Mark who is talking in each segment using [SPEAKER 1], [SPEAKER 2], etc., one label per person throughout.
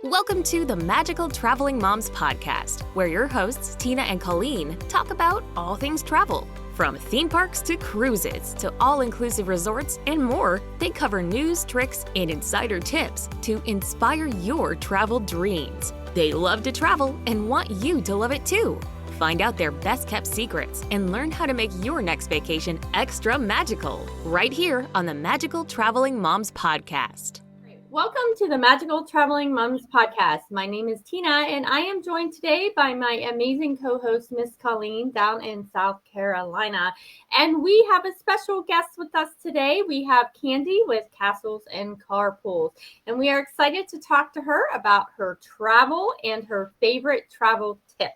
[SPEAKER 1] Welcome to the Magical Traveling Moms podcast, where your hosts, Tina and Colleen, talk about all things travel. From theme parks to cruises to all-inclusive resorts and more, they cover news, tricks, and insider tips to inspire your travel dreams. They love to travel and want you to love it too. Find out their best-kept secrets and learn how to make your next vacation extra magical, right here on the Magical Traveling Moms podcast.
[SPEAKER 2] Welcome to the Magical Traveling Moms podcast. My name is Tina, and I am joined today by my amazing co-host, Miss Colleen, down in South Carolina. And we have a special guest with us today. We have Candi with Castles and Carpools, and we are excited to talk to her about her travel and her favorite travel tips.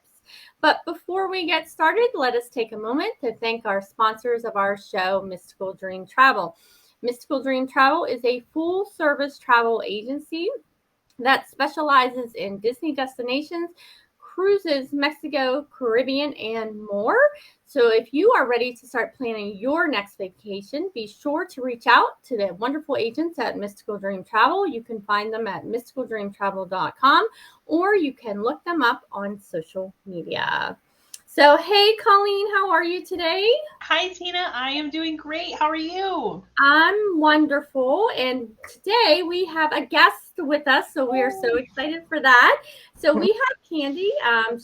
[SPEAKER 2] But before we get started, let us take a moment to thank our sponsors of our show, Mystical Dream Travel. Mystical Dream Travel is a full-service travel agency that specializes in Disney destinations, cruises, Mexico, Caribbean, and more. So if you are ready to start planning your next vacation, be sure to reach out to the wonderful agents at Mystical Dream Travel. You can find them at mysticaldreamtravel.com, or you can look them up on social media. So, hey, Colleen, how are you today?
[SPEAKER 3] Hi, Tina. I am doing great. How are you?
[SPEAKER 2] I'm wonderful. And today we have a guest with us, so we are so excited for that. So we have Candi.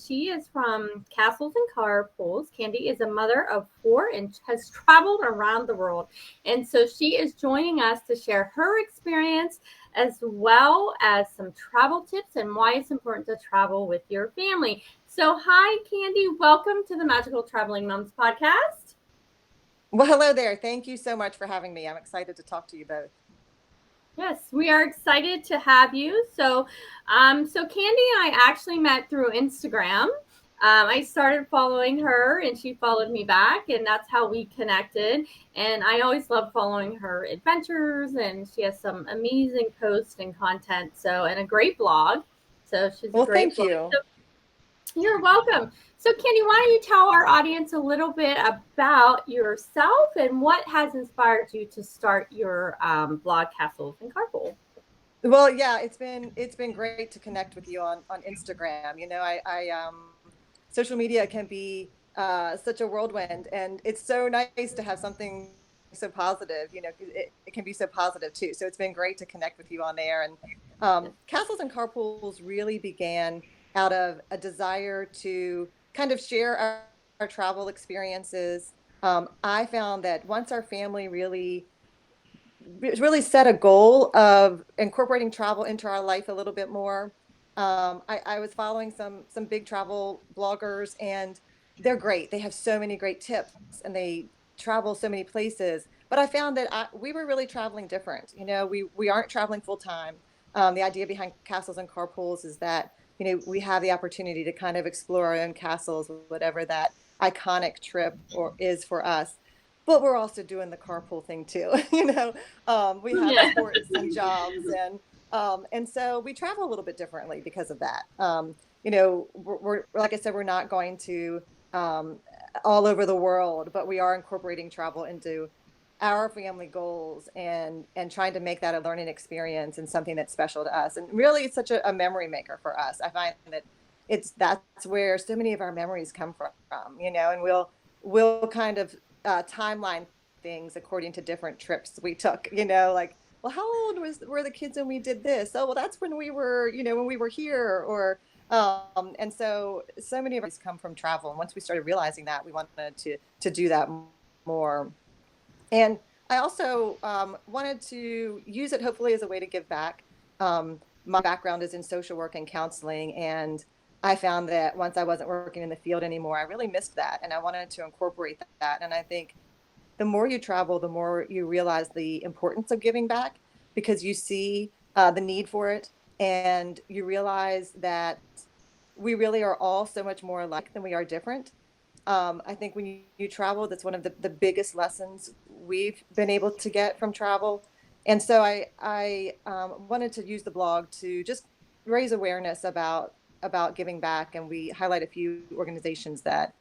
[SPEAKER 2] She is from Castles and Carpools. Candi is a mother of 4 and has traveled around the world. And so she is joining us to share her experience as well as some travel tips and why it's important to travel with your family. So hi, Candi. Welcome to the Magical Traveling Moms podcast.
[SPEAKER 4] Well, hello there. Thank you so much for having me. I'm excited to talk to you both.
[SPEAKER 2] Yes, we are excited to have you. So Candi and I actually met through Instagram. I started following her and she followed me back, and that's how we connected. And I always love following her adventures, and she has some amazing posts and content. And a great blog. So she's a great
[SPEAKER 4] thank you.
[SPEAKER 2] So, you're welcome. So, Candi, why don't you tell our audience a little bit about yourself and what has inspired you to start your blog, Castles and Carpools?
[SPEAKER 4] Well, yeah, it's been great to connect with you on Instagram. You know, I social media can be such a whirlwind, and it's so nice to have something so positive. You know, it can be so positive too. So it's been great to connect with you on there. And Castles and Carpools really began out of a desire to kind of share our travel experiences. I found that once our family really set a goal of incorporating travel into our life a little bit more, I was following some big travel bloggers, and they're great. They have so many great tips, and they travel so many places. But I found that we were really traveling different. You know, we aren't traveling full time. The idea behind Castles and Carpools is that, you know, we have the opportunity to kind of explore our own castles, whatever that iconic trip is for us. But we're also doing the carpool thing too. You know, we have sports and jobs, and so we travel a little bit differently because of that. You know, we're like I said, we're not going to all over the world, but we are incorporating travel into our family goals and trying to make that a learning experience and something that's special to us. And really, it's such a memory maker for us. I find that that's where so many of our memories come from, you know, and we'll kind of timeline things according to different trips we took, you know, like, well, how old were the kids when we did this? Oh, well, that's when we were, you know, when we were here, or and so many of us come from travel. And once we started realizing that, we wanted to do that more. And I also wanted to use it hopefully as a way to give back. My background is in social work and counseling, and I found that once I wasn't working in the field anymore, I really missed that, and I wanted to incorporate that. And I think the more you travel, the more you realize the importance of giving back, because you see the need for it, and you realize that we really are all so much more alike than we are different. I think when you travel, that's one of the biggest lessons we've been able to get from travel. And so I wanted to use the blog to just raise awareness about giving back. And we highlight a few organizations that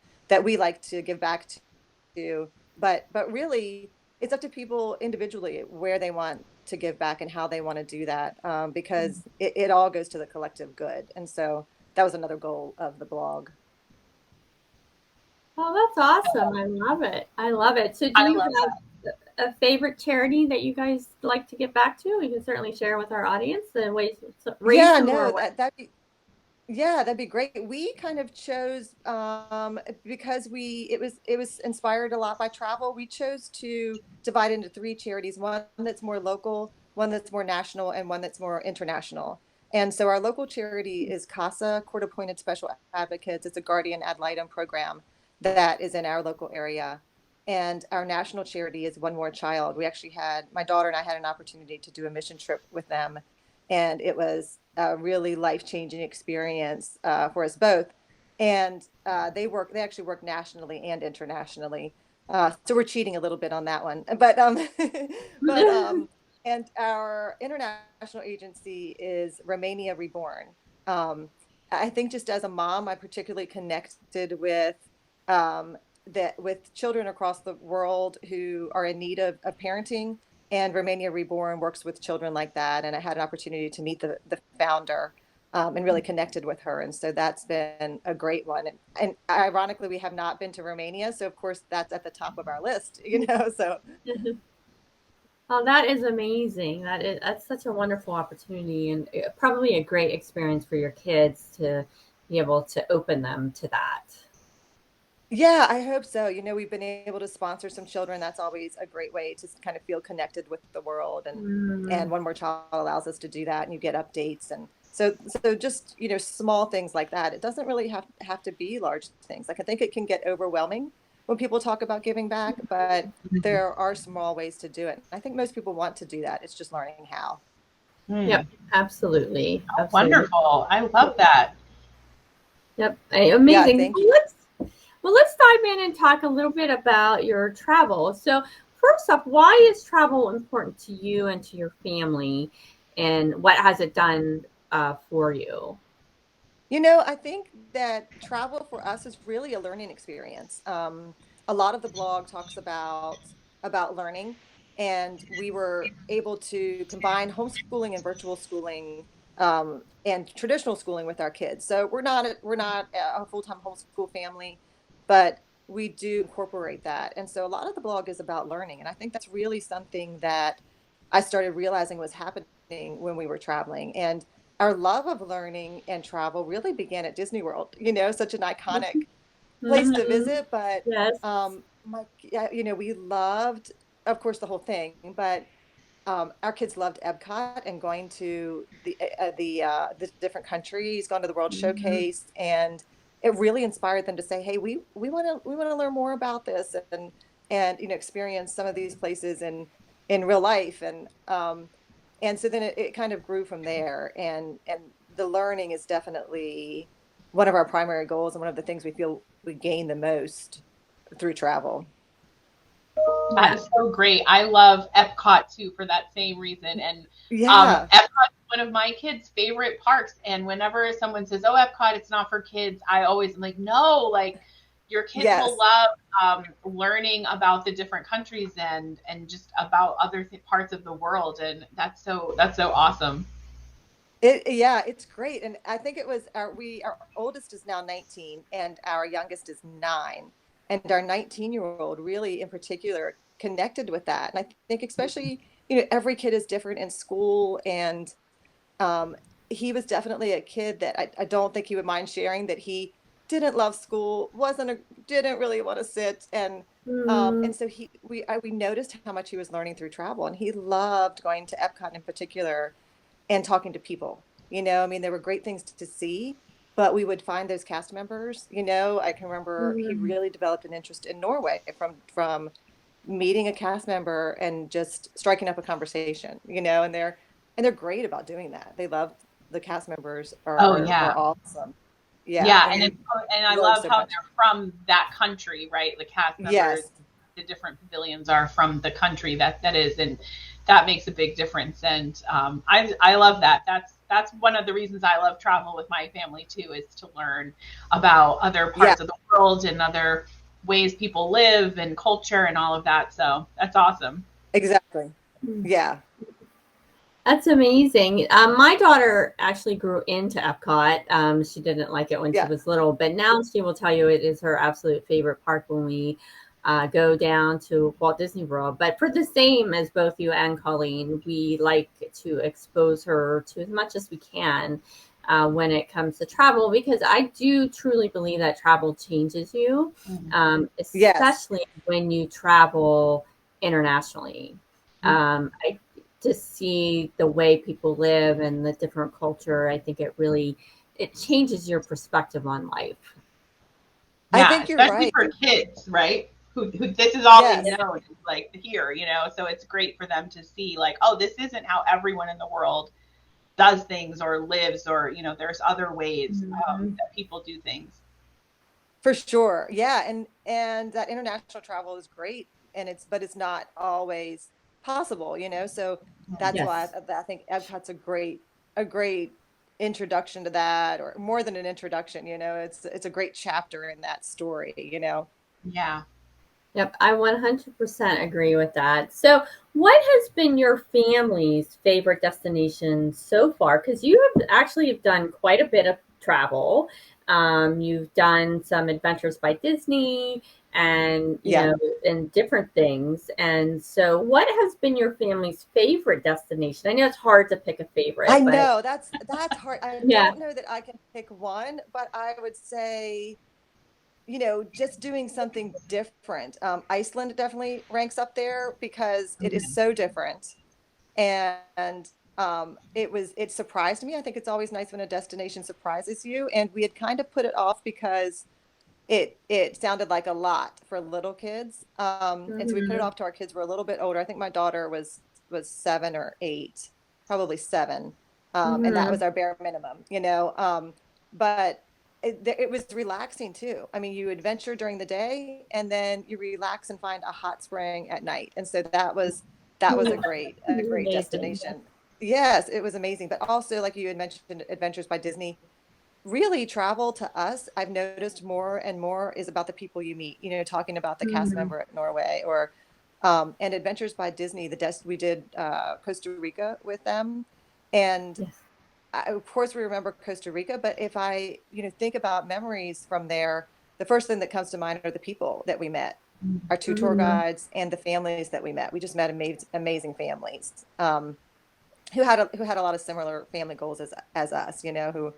[SPEAKER 4] we like to give back to. But really, it's up to people individually where they want to give back and how they want to do that, because it all goes to the collective good. And so that was another goal of the blog.
[SPEAKER 2] Oh, that's awesome. I love it. I love it. So do you have a favorite charity that you guys like to get back to? You can certainly share with our audience the ways to raise
[SPEAKER 4] Yeah,
[SPEAKER 2] some
[SPEAKER 4] no,
[SPEAKER 2] more.
[SPEAKER 4] that'd be great. We kind of chose, because it was inspired a lot by travel. We chose to divide into 3 charities: one that's more local, one that's more national, and one that's more international. And so our local charity is CASA, Court Appointed Special Advocates. It's a guardian ad litem program that is in our local area. And our national charity is One More Child. We actually my daughter and I had an opportunity to do a mission trip with them, and it was a really life-changing experience for us both. And they actually work nationally and internationally. So we're cheating a little bit on that one, but and our international agency is Romania Reborn. I think just as a mom, I particularly connected with with children across the world who are in need of parenting. And Romania Reborn works with children like that. And I had an opportunity to meet the founder and really connected with her. And so that's been a great one. And ironically, we have not been to Romania. So, of course, that's at the top of our list, so.
[SPEAKER 2] Oh, that is amazing. That's such a wonderful opportunity, and probably a great experience for your kids to be able to open them to that.
[SPEAKER 4] Yeah, I hope so. We've been able to sponsor some children. That's always a great way to kind of feel connected with the world. And One More Child allows us to do that, and you get updates. And so just, small things like that. It doesn't really have to be large things. Like, I think it can get overwhelming when people talk about giving back, but there are small ways to do it. I think most people want to do that. It's just learning how.
[SPEAKER 2] Yep, absolutely.
[SPEAKER 3] Oh, wonderful. I love that.
[SPEAKER 2] Yep, amazing.
[SPEAKER 4] Yeah, thank you.
[SPEAKER 2] Well, let's dive in and talk a little bit about your travel. So first off, why is travel important to you and to your family, and what has it done for you?
[SPEAKER 4] I think that travel for us is really a learning experience. A lot of the blog talks about learning, and we were able to combine homeschooling and virtual schooling and traditional schooling with our kids. So we're not a full-time homeschool family, but we do incorporate that. And so a lot of the blog is about learning. And I think that's really something that I started realizing was happening when we were traveling. And our love of learning and travel really began at Disney World, such an iconic place to visit. But,
[SPEAKER 2] Yes.
[SPEAKER 4] we loved, of course, the whole thing, but our kids loved Epcot and going to the different countries, going to the World Showcase, and it really inspired them to say, "Hey, we want to learn more about this and experience some of these places in real life." And so then it kind of grew from there. And the learning is definitely one of our primary goals and one of the things we feel we gain the most through travel.
[SPEAKER 3] That is so great. I love Epcot too for that same reason. And
[SPEAKER 4] Yeah.
[SPEAKER 3] Epcot is one of my kids' favorite parks. And whenever someone says, "Oh, Epcot, it's not for kids," I always am like, "No, like your kids
[SPEAKER 4] Yes.
[SPEAKER 3] will love learning about the different countries and just about other parts of the world." And that's so awesome.
[SPEAKER 4] It's great. And I think it was our oldest is now 19 and our youngest is 9. And our 19-year-old really in particular connected with that. And I think especially, every kid is different in school. And he was definitely a kid that I don't think he would mind sharing that he didn't love school, didn't really want to sit. And so we noticed how much he was learning through travel. And he loved going to Epcot in particular and talking to people. There were great things to see. But we would find those cast members, I can remember he really developed an interest in Norway from meeting a cast member and just striking up a conversation, and they're great about doing that. They love the cast members are awesome.
[SPEAKER 3] Yeah. And I love how they're from that country, right? The cast members,
[SPEAKER 4] yes.
[SPEAKER 3] The different pavilions are from the country that is, and that makes a big difference. And I love that. That's one of the reasons I love travel with my family too, is to learn about other parts of the world and other ways people live and culture and all of that. So that's awesome.
[SPEAKER 4] Exactly. Yeah.
[SPEAKER 2] That's amazing. My daughter actually grew into Epcot. She didn't like it when she was little, but now she will tell you it is her absolute favorite park when we go down to Walt Disney World. But for the same as both you and Colleen, we like to expose her to as much as we can when it comes to travel, because I do truly believe that travel changes you, especially when you travel internationally. I to see the way people live and the different culture, I think it changes your perspective on life.
[SPEAKER 3] Yeah,
[SPEAKER 4] I think you're
[SPEAKER 3] especially
[SPEAKER 4] right.
[SPEAKER 3] for kids, right? Who this is all they know is like here, so it's great for them to see like, oh, this isn't how everyone in the world does things or lives, or there's other ways that people do things.
[SPEAKER 4] For sure. Yeah. And that international travel is great, but it's not always possible, so that's why I think Epcot's a great introduction to that, or more than an introduction, it's a great chapter in that story,
[SPEAKER 3] Yeah.
[SPEAKER 2] Yep, I 100% agree with that. So, what has been your family's favorite destination so far? Because you have done quite a bit of travel. You've done some Adventures by Disney, and and different things. And so, what has been your family's favorite destination? I know it's hard to pick a favorite.
[SPEAKER 4] I know that's hard. I
[SPEAKER 2] Yeah.
[SPEAKER 4] don't know that I can pick one, but I would say, just doing something different. Iceland definitely ranks up there because it is so different. And it surprised me. I think it's always nice when a destination surprises you. And we had kind of put it off because it sounded like a lot for little kids. And so we put it off till our kids were a little bit older. I think my daughter was 7 or 8, probably 7. And that was our bare minimum, but it was relaxing too. I mean, you adventure during the day and then you relax and find a hot spring at night. And so that was a great destination. Yes, it was amazing. But also, like you had mentioned, Adventures by Disney, really travel to us, I've noticed more and more is about the people you meet, talking about the cast member at Norway, or and Adventures by Disney, we did Costa Rica with them. And of course, we remember Costa Rica, but if I, think about memories from there, the first thing that comes to mind are the people that we met, our 2 tour guides, and the families that we met. We just met amazing families who had a lot of similar family goals as us, who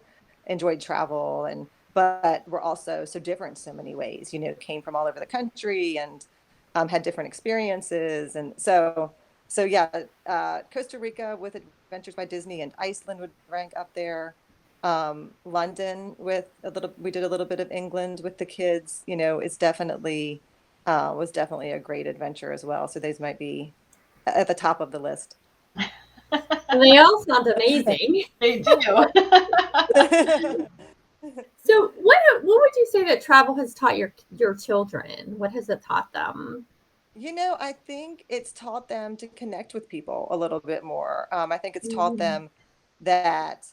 [SPEAKER 4] enjoyed travel, but were also so different in so many ways. Came from all over the country and had different experiences, and so yeah, Costa Rica with Adventures by Disney, and Iceland would rank up there. London we did a little bit of England with the kids. It's definitely was definitely a great adventure as well. So those might be at the top of the list.
[SPEAKER 2] They all sound amazing.
[SPEAKER 3] They do.
[SPEAKER 2] So, what would you say that travel has taught your children? What has it taught them?
[SPEAKER 4] I think it's taught them to connect with people a little bit more. I think it's taught them that,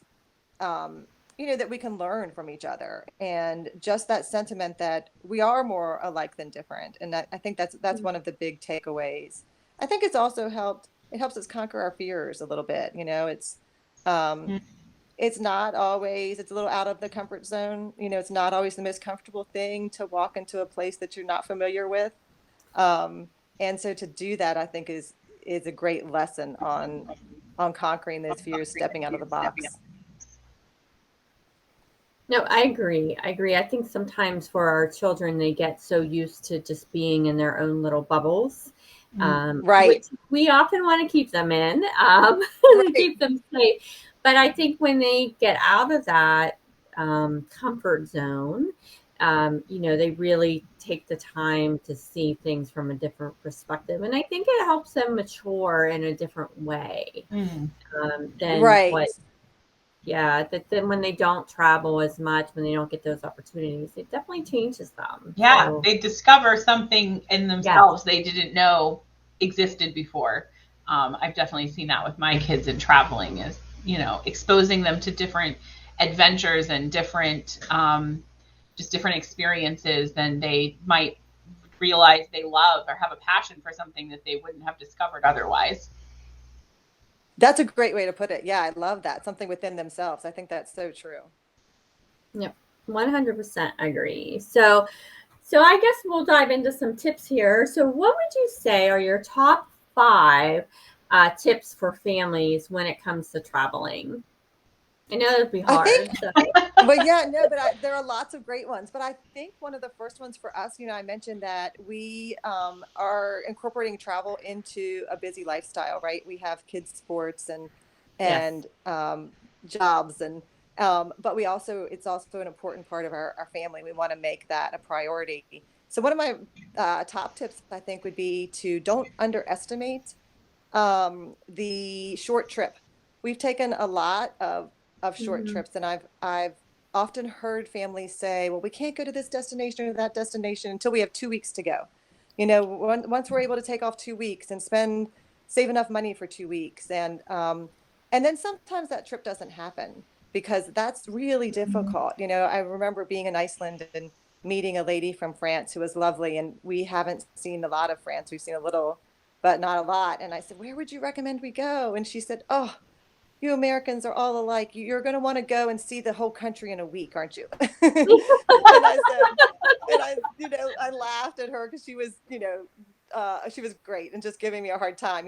[SPEAKER 4] that we can learn from each other, and just that sentiment that we are more alike than different. And I think that's one of the big takeaways. I think it helps us conquer our fears a little bit. It's not always, it's a little out of the comfort zone. It's not always the most comfortable thing to walk into a place that you're not familiar with. And so to do that, I think is a great lesson on conquering those fears, stepping out of the box.
[SPEAKER 2] No, I agree. I think sometimes for our children, they get so used to just being in their own little bubbles.
[SPEAKER 4] Right.
[SPEAKER 2] Which we often want to keep them in, keep them safe. But I think when they get out of that comfort zone, they really take the time to see things from a different perspective. And I think it helps them mature in a different way than then when they don't travel as much, when they don't get those opportunities, it definitely changes them.
[SPEAKER 3] Yeah,
[SPEAKER 2] so,
[SPEAKER 3] they discover something in themselves they didn't know existed before. I've definitely seen that with my kids in traveling, is exposing them to different adventures and different just different experiences than they might realize they love, or have a passion for something that they wouldn't have discovered otherwise.
[SPEAKER 4] That's a great way to put it. Yeah, I love that. Something within themselves. I think that's so true.
[SPEAKER 2] Yep, 100% agree. So I guess we'll dive into some tips here. So what would you say are your top 5 tips for families when it comes to traveling? I know it'd be
[SPEAKER 4] I think,
[SPEAKER 2] hard. So.
[SPEAKER 4] well, yeah, no, but there are lots of great ones. But I think one of the first ones for us, I mentioned that we are incorporating travel into a busy lifestyle, right? We have kids' sports and
[SPEAKER 2] Yes.
[SPEAKER 4] jobs, and but it's also an important part of our family. We want to make that a priority. So one of my top tips, I think, would be to don't underestimate the short trip. We've taken a lot of short
[SPEAKER 2] Mhm.
[SPEAKER 4] trips, and I've often heard families say, "Well, we can't go to this destination or that destination until we have 2 weeks to go." Once we're able to take off 2 weeks and save enough money for 2 weeks, and then sometimes that trip doesn't happen because that's really difficult. I remember being in Iceland and meeting a lady from France who was lovely, and we haven't seen a lot of France. We've seen a little, but not a lot. And I said, "Where would you recommend we go?" And she said, "Oh, you Americans are all alike. You're going to want to go and see the whole country in a week, aren't you?" And I said, and I laughed at her because she was great and just giving me a hard time.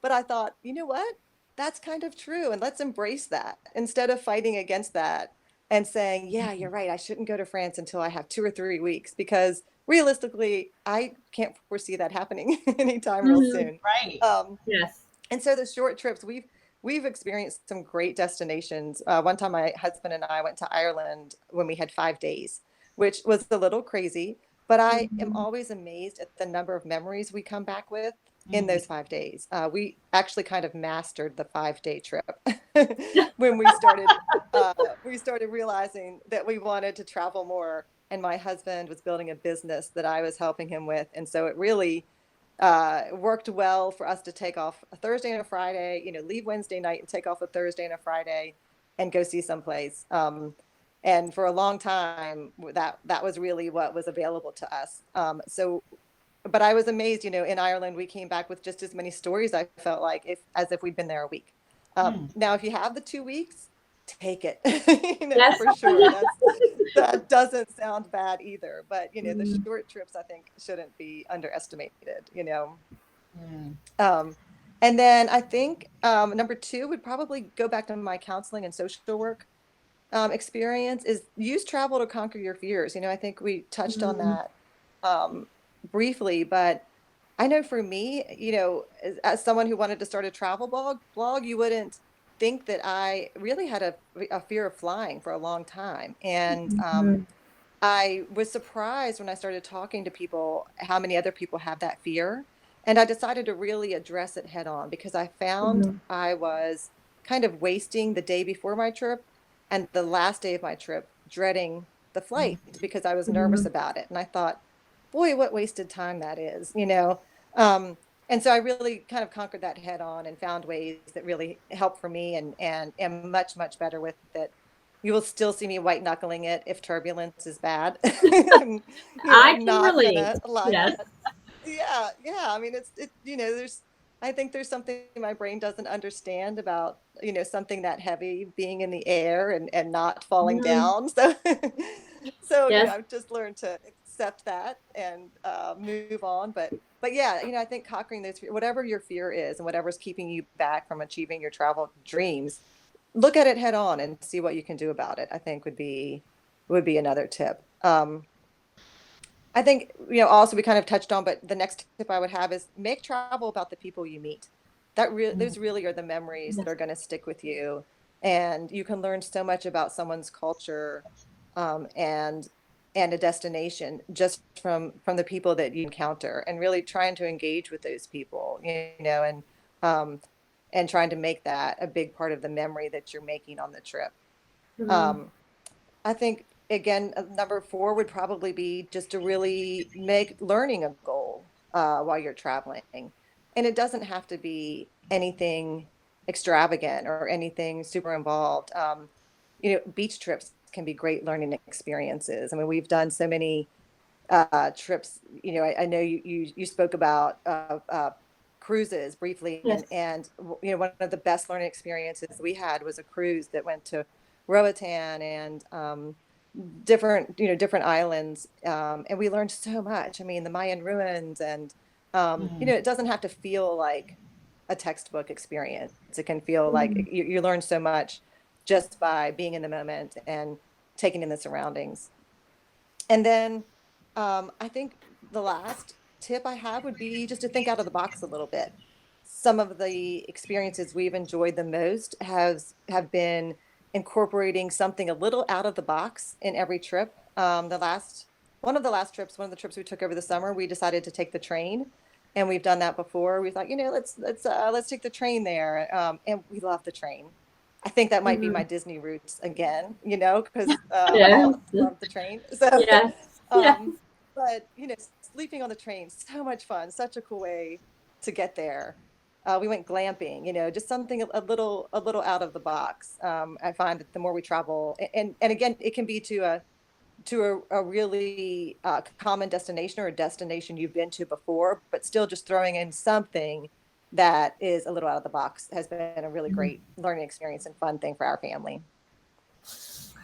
[SPEAKER 4] But I thought, you know what? That's kind of true. And let's embrace that instead of fighting against that and saying, yeah, you're right. I shouldn't go to France until I have 2 or 3 weeks, because realistically, I can't foresee that happening anytime real
[SPEAKER 2] Mhm.
[SPEAKER 4] soon.
[SPEAKER 3] Right.
[SPEAKER 4] Um,
[SPEAKER 2] Yes.
[SPEAKER 4] and so the short trips, we've experienced some great destinations. One time, my husband and I went to Ireland when we had 5 days, which was a little crazy. But I am
[SPEAKER 2] Mhm.
[SPEAKER 4] always amazed at the number of memories we come back with in
[SPEAKER 3] Mm.
[SPEAKER 4] those 5 days. We actually kind of mastered the 5 day trip when we started realizing that we wanted to travel more. And my husband was building a business that I was helping him with, and so it really worked well for us to take off a Thursday and a Friday, leave Wednesday night and take off a Thursday and a Friday and go see someplace. And for a long time, that was really what was available to us. But I was amazed, in Ireland, we came back with just as many stories, I felt like, as if we'd been there a week.
[SPEAKER 3] Mm.
[SPEAKER 4] Now, if you have the 2 weeks, take it,
[SPEAKER 2] Yes.
[SPEAKER 4] for sure. That doesn't sound bad either. But, the
[SPEAKER 2] Mhm.
[SPEAKER 4] short trips, I think, shouldn't be underestimated.
[SPEAKER 3] Mm.
[SPEAKER 4] Um, and then I think number 2 would probably go back to my counseling and social work experience, is use travel to conquer your fears. I think we touched on
[SPEAKER 2] Mhm.
[SPEAKER 4] that um, briefly, but I know for me, as someone who wanted to start a travel blog, you wouldn't think that I really had a fear of flying for a long time. And
[SPEAKER 2] Mhm.
[SPEAKER 4] I was surprised when I started talking to people how many other people have that fear. And I decided to really address it head on, because I found
[SPEAKER 2] Mhm.
[SPEAKER 4] I was kind of wasting the day before my trip and the last day of my trip dreading the
[SPEAKER 3] Mm.
[SPEAKER 4] flight because I was nervous
[SPEAKER 2] Mhm.
[SPEAKER 4] about it. And I thought, boy, what wasted time that is. Um, and so I really kind of conquered that head on and found ways that really help for me, and am much, much better with it. You will still see me white knuckling it if turbulence is bad. I'm,
[SPEAKER 2] I can
[SPEAKER 4] not
[SPEAKER 2] relate.
[SPEAKER 4] gonna lie.
[SPEAKER 2] Yes.
[SPEAKER 4] Yeah, yeah. I mean, I think there's something my brain doesn't understand about, something that heavy being in the air and not falling
[SPEAKER 2] Mhm.
[SPEAKER 4] down. So,
[SPEAKER 2] Yes.
[SPEAKER 4] I've just learned to accept that and move on. But yeah, I think conquering whatever your fear is and whatever's keeping you back from achieving your travel dreams, look at it head on and see what you can do about it, I think would be another tip. I think, also we kind of touched on, but the next tip I would have is make travel about the people you meet.
[SPEAKER 3] Mm.
[SPEAKER 4] Those really are the memories that
[SPEAKER 2] Yes.
[SPEAKER 4] are going to stick with you. And you can learn so much about someone's culture, and a destination just from the people that you encounter, and really trying to engage with those people, um, and trying to make that a big part of the memory that you're making on the trip.
[SPEAKER 2] Mhm.
[SPEAKER 4] Um, I think, again, number 4 would probably be just to really make learning a goal while you're traveling. And it doesn't have to be anything extravagant or anything super involved. Beach trips can be great learning experiences. I mean, we've done so many trips. I know you spoke about cruises briefly,
[SPEAKER 2] Yes.
[SPEAKER 4] and you know, one of the best learning experiences we had was a cruise that went to Roatan and different islands, and we learned so much. I mean, the Mayan ruins, and you know, it doesn't have to feel like a textbook experience. It can feel like you learn so much just by being in the moment and taking in the surroundings. And then I think the last tip I have would be just to think out of the box a little bit. Some of the experiences we've enjoyed the most have been incorporating something a little out of the box in every trip. One of the last trips, one of the trips we took over the summer, we decided to take the train, and we've done that before. We thought, you know, let's take the train there, and we love the train. I think that might be my Disney roots again, you know, because
[SPEAKER 2] Yes.
[SPEAKER 4] all of us love the train. So,
[SPEAKER 2] Yes. Yes.
[SPEAKER 4] but you know, sleeping on the train, so much fun, such a cool way to get there. We went glamping, you know, just something a little out of the box. I find that the more we travel, and again, it can be to a really common destination or a destination you've been to before, but still just throwing in something that is a little out of the box has been a really great learning experience and fun thing for our family.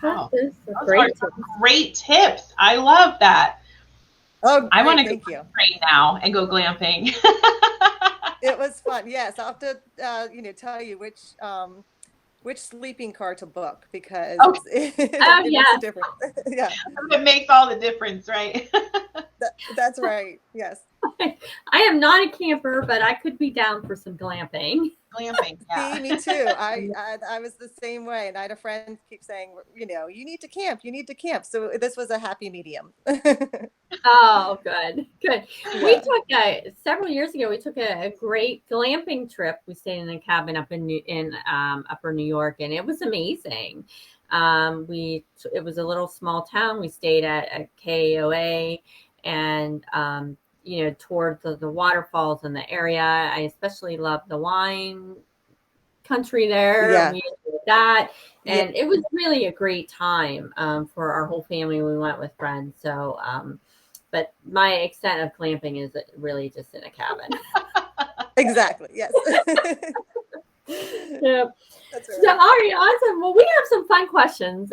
[SPEAKER 3] Wow.
[SPEAKER 2] That is
[SPEAKER 3] Those
[SPEAKER 2] great.
[SPEAKER 3] are some great tips. I love that.
[SPEAKER 4] Oh,
[SPEAKER 3] I want to
[SPEAKER 4] great,
[SPEAKER 3] go
[SPEAKER 4] thank you.
[SPEAKER 3] train now and go glamping.
[SPEAKER 4] It was fun. Yes, I'll have to you know, tell you which sleeping car to book, because
[SPEAKER 3] Oh,
[SPEAKER 4] it makes a difference. Yeah,
[SPEAKER 3] it makes all the difference, right?
[SPEAKER 4] that's right. Yes.
[SPEAKER 2] I am not a camper, but I could be down for some glamping.
[SPEAKER 3] Glamping, yeah.
[SPEAKER 4] See, me too. I was the same way, and I had a friend keep saying, you know, you need to camp, you need to camp. So this was a happy medium.
[SPEAKER 2] Oh, good, good. We
[SPEAKER 4] Yeah.
[SPEAKER 2] took several years ago. We took a great glamping trip. We stayed in a cabin up in Upper New York, and it was amazing. It was a little small town. We stayed at a KOA, and you know, towards the waterfalls in the area. I especially loved the wine country there.
[SPEAKER 4] Yeah.
[SPEAKER 2] We enjoyed that,
[SPEAKER 4] Yeah.
[SPEAKER 2] and it was really a great time for our whole family. We went with friends, so. But my extent of glamping is really just in a cabin.
[SPEAKER 4] Exactly. Yes.
[SPEAKER 2] Yeah.
[SPEAKER 4] That's
[SPEAKER 2] So,
[SPEAKER 4] right.
[SPEAKER 2] all right, awesome. Well, we have some fun questions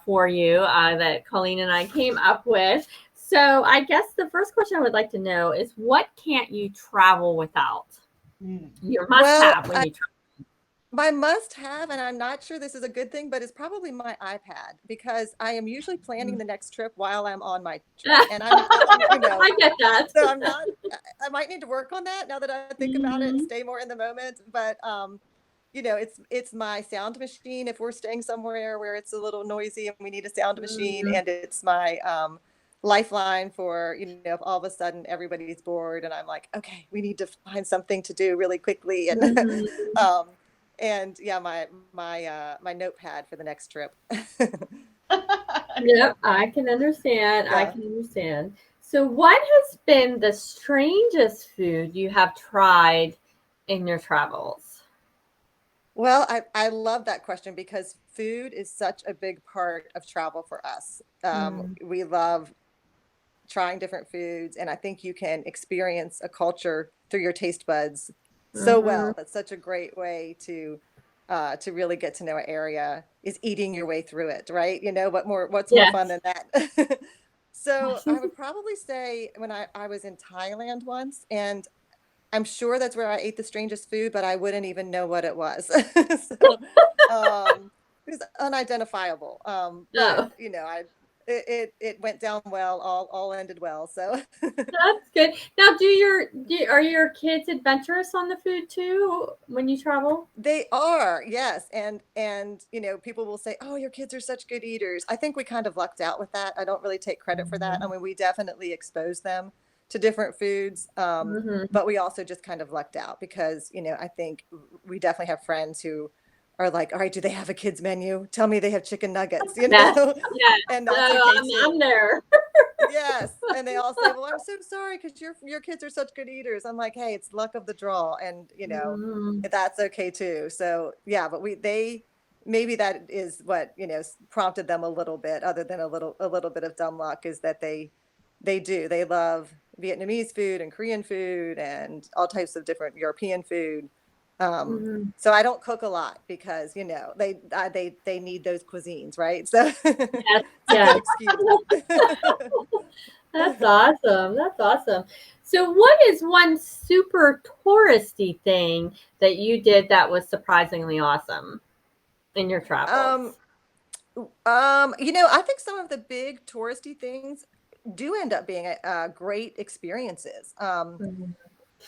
[SPEAKER 2] for you that Colleen and I came up with. So, I guess the first question I would like to know is, what can't you travel without? Your must-have when you travel.
[SPEAKER 4] My must-have, and I'm not sure this is a good thing, but it's probably my iPad, because I am usually planning the next trip while I'm on my trip, and I'm you know,
[SPEAKER 2] I get that.
[SPEAKER 4] so I'm not. I might need to work on that now that I think about it and stay more in the moment. But you know, it's my sound machine if we're staying somewhere where it's a little noisy and we need a sound machine, and it's my lifeline for, you know, if all of a sudden everybody's bored and I'm like, okay, we need to find something to do really quickly, and yeah, my notepad for the next trip.
[SPEAKER 2] Yep, I can understand. I
[SPEAKER 4] Yeah.
[SPEAKER 2] can understand. So, what has been the strangest food you have tried in your travels?
[SPEAKER 4] Well, I love that question, because food is such a big part of travel for us. We love trying different foods, and I think you can experience a culture through your taste buds so well. That's such a great way to really get to know an area, is eating your way through it, right? You know, what's more
[SPEAKER 2] Yes.
[SPEAKER 4] fun than that? So I would probably say when I was in Thailand once, and I'm sure that's where I ate the strangest food, but I wouldn't even know what it was. So it was unidentifiable.
[SPEAKER 2] Oh,
[SPEAKER 4] But you know, it went down well, all ended well. So
[SPEAKER 2] that's good. Now, are your kids adventurous on the food too when you travel?
[SPEAKER 4] they are, yes. And you know, people will say, "Oh, your kids are such good eaters." I think we kind of lucked out with that. I don't really take credit for that. I mean, we definitely exposed them to different foods, but we also just kind of lucked out, because, you know, I think we definitely have friends who are like, "All right, do they have a kids menu? Tell me they have chicken nuggets," you
[SPEAKER 2] Yes,
[SPEAKER 4] know,
[SPEAKER 2] yes.
[SPEAKER 4] and that's okay too.
[SPEAKER 2] I'm there.
[SPEAKER 4] Yes, and they all say, "Well, I'm so sorry because your kids are such good eaters." I'm like, "Hey, it's luck of the draw, and you know, that's okay too." So yeah, but they maybe that is what, you know, prompted them a little bit, other than a little bit of dumb luck, is that they They do. They love Vietnamese food and Korean food and all types of different European food.
[SPEAKER 2] Mhm.
[SPEAKER 4] So I don't cook a lot because, you know, they need those cuisines, right? So
[SPEAKER 2] Yes,
[SPEAKER 4] it's a
[SPEAKER 2] yes.
[SPEAKER 4] good excuse.
[SPEAKER 2] That's awesome. That's awesome. So, what is one super touristy thing that you did that was surprisingly awesome in your
[SPEAKER 4] Um,
[SPEAKER 2] travels?
[SPEAKER 4] you know, I think some of the big touristy things do end up being great experiences.
[SPEAKER 2] Mhm.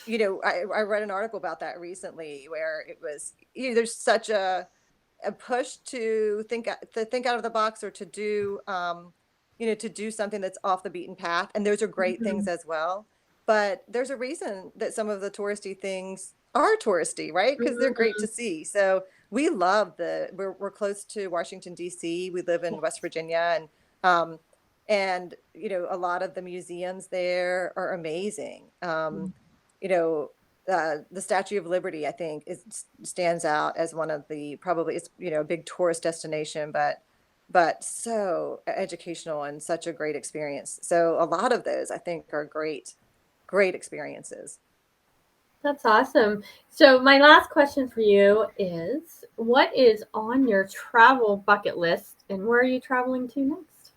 [SPEAKER 4] You know, I read an article about that recently where it was, you know, there's such a push to think out of the box, or to do you know, to do something that's off the beaten path, and those are great things
[SPEAKER 2] Mhm.
[SPEAKER 4] as well, but there's a reason that some of the touristy things are touristy, right? Because they're great to
[SPEAKER 2] Mhm.
[SPEAKER 4] see. So we love we're close to Washington DC. We live in West Virginia, um you know, a lot of the museums there are amazing. You know, the Statue of Liberty, I think, stands out as one of the, probably, it's, you know, a big tourist destination, but so educational and such a great experience. So a lot of those I think are great experiences.
[SPEAKER 2] That's awesome. So, my last question for you is what is on your travel bucket list and where are you traveling to next?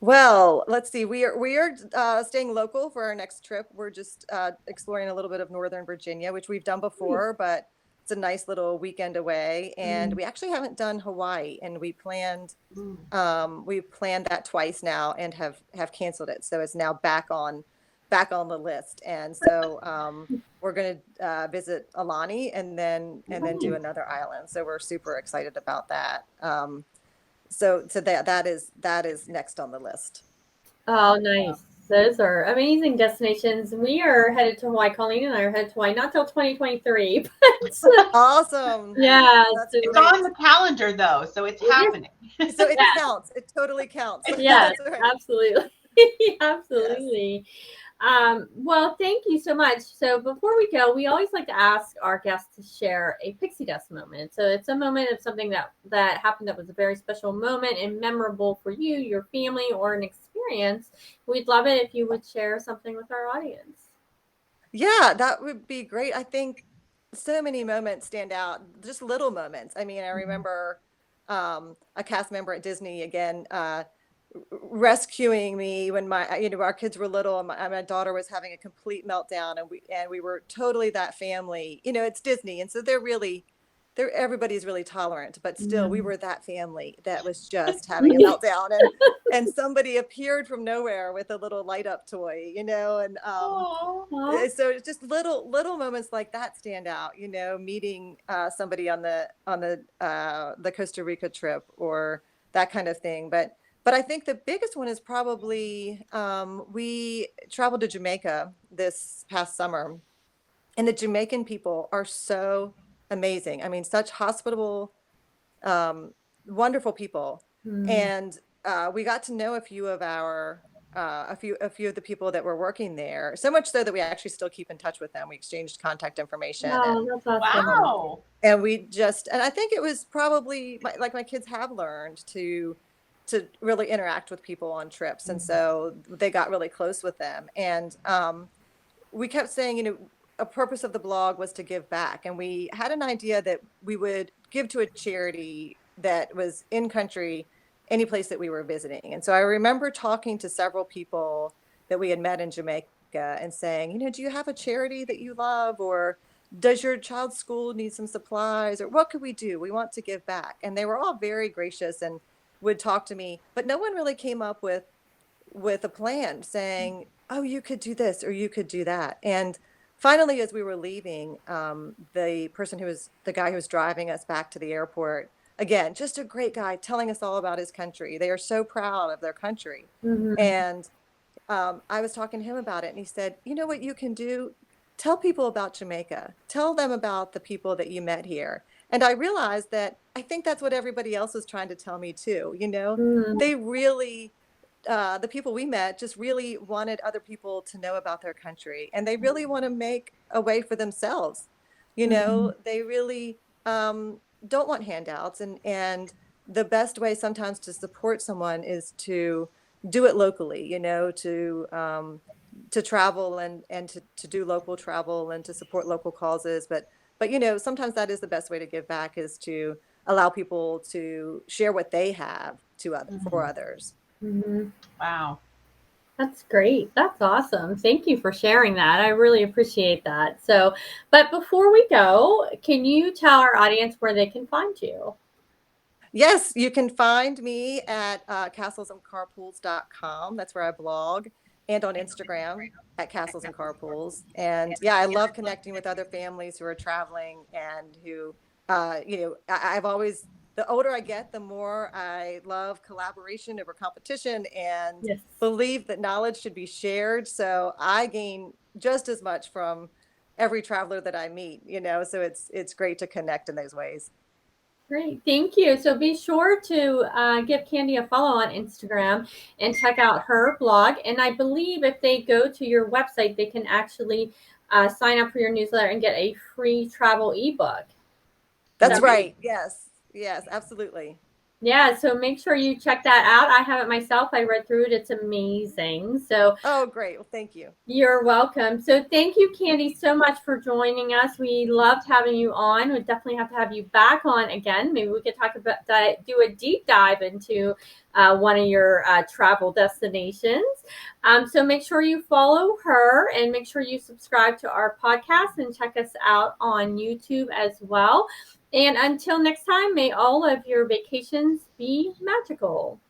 [SPEAKER 4] Well, let's see. We are staying local for our next trip. We're just exploring a little bit of Northern Virginia, which we've done
[SPEAKER 2] Nice.
[SPEAKER 4] before, but it's a nice little weekend away. And
[SPEAKER 2] Mm.
[SPEAKER 4] we actually haven't done Hawaii, and
[SPEAKER 2] Mm.
[SPEAKER 4] we planned that twice now and have canceled it. So it's now back on the list. And so we're going to visit Alani and then do
[SPEAKER 2] Nice.
[SPEAKER 4] another island. So we're super excited about that. So that is next on the list.
[SPEAKER 2] Oh, nice. Those are amazing destinations. We are headed to Hawaii. Colleen and I are headed to Hawaii, not till 2023, but
[SPEAKER 4] Awesome.
[SPEAKER 2] yeah,
[SPEAKER 4] That's
[SPEAKER 3] It's
[SPEAKER 2] so
[SPEAKER 3] on
[SPEAKER 4] great.
[SPEAKER 3] the calendar though, so it's
[SPEAKER 2] it is.
[SPEAKER 3] happening.
[SPEAKER 4] So it
[SPEAKER 2] Yes,
[SPEAKER 4] counts. It totally counts.
[SPEAKER 2] yes,
[SPEAKER 4] That's right.
[SPEAKER 2] absolutely.
[SPEAKER 4] Yes.
[SPEAKER 2] Absolutely. Well, thank you so much. So before we go, we always like to ask our guests to share a pixie dust moment. So it's a moment of something that happened that was a very special moment and memorable for you, your family, or an experience. We'd love it if you would share something with our audience.
[SPEAKER 4] Yeah, that would be great. I think so many moments stand out, just little moments. I mean, I
[SPEAKER 2] Mhm.
[SPEAKER 4] remember a cast member at Disney again rescuing me when you know, our kids were little, and my daughter was having a complete meltdown, and we were totally that family. You know, it's Disney, and so everybody's really tolerant, but still we
[SPEAKER 2] Mhm.
[SPEAKER 4] were that family that was just having a meltdown, and somebody appeared from nowhere with a little light up toy, you know, and
[SPEAKER 3] Oh,
[SPEAKER 2] Aw.
[SPEAKER 4] so it's just little moments like that stand out, you know, meeting somebody on the Costa Rica trip, or that kind of thing. But I think the biggest one is probably we traveled to Jamaica this past summer, and the Jamaican people are so amazing. I mean, such hospitable, um, wonderful people.
[SPEAKER 2] Mm.
[SPEAKER 4] And we got to know a few of our a few of the people that were working there. So much so that we actually still keep in touch with them. We exchanged contact information,
[SPEAKER 2] Oh, that's awesome.
[SPEAKER 3] wow.
[SPEAKER 4] and and I think it was probably like my kids have learned to really interact with people on trips, and
[SPEAKER 2] Mm.
[SPEAKER 4] so they got really close with them. And we kept saying, you know, a purpose of the blog was to give back. And we had an idea that we would give to a charity that was in country, any place that we were visiting. And so I remember talking to several people that we had met in Jamaica and saying, you know, do you have a charity that you love? Or does your child's school need some supplies? Or what could we do? We want to give back. And they were all very gracious and would talk to me, but no one really came up with a plan saying, oh, you could do this or you could do that. And finally, as we were leaving, the guy who was driving us back to the airport, again, just a great guy telling us all about his country. They are so proud of their country.
[SPEAKER 2] Mhm.
[SPEAKER 4] And I was talking to him about it, and he said, you know what you can do? Tell people about Jamaica. Tell them about the people that you met here. And I realized that I think that's what everybody else was trying to tell me too. You know,
[SPEAKER 2] Mhm.
[SPEAKER 4] they really, the people we met just really wanted other people to know about their country, and they really want to make a way for themselves. You
[SPEAKER 2] Mhm.
[SPEAKER 4] know, they really don't want handouts, and the best way sometimes to support someone is to do it locally, to travel and to do local travel and to support local causes. But sometimes that is the best way to give back, is to allow people to share what they have for others.
[SPEAKER 2] Mm-hmm.
[SPEAKER 3] Wow.
[SPEAKER 2] That's great. That's awesome. Thank you for sharing that. I really appreciate that. So, but before we go, can you tell our audience where they can find you?
[SPEAKER 4] Yes, you can find me at castlesandcarpools.com. That's where I blog, and on Instagram at Castles and Carpools. And yeah, I love connecting with other families who are traveling and who, I've always, the older I get, the more I love collaboration over competition and
[SPEAKER 2] Yes.
[SPEAKER 4] believe that knowledge should be shared. So I gain just as much from every traveler that I meet, so it's great to connect in those ways.
[SPEAKER 2] Great. Thank you. So be sure to give Candi a follow on Instagram and check out her blog. And I believe if they go to your website, they can actually sign up for your newsletter and get a free travel ebook.
[SPEAKER 4] That's right. Yes. Yes, absolutely.
[SPEAKER 2] Yeah, so make sure you check that out. I have it myself. I read through it. It's amazing. So,
[SPEAKER 4] oh, great. Well, thank you.
[SPEAKER 2] You're welcome. So thank you, Candi, so much for joining us. We loved having you on. We definitely have to have you back on again. Maybe we could talk about that, do a deep dive into one of your travel destinations. So make sure you follow her and make sure you subscribe to our podcast and check us out on YouTube as well. And until next time, may all of your vacations be magical.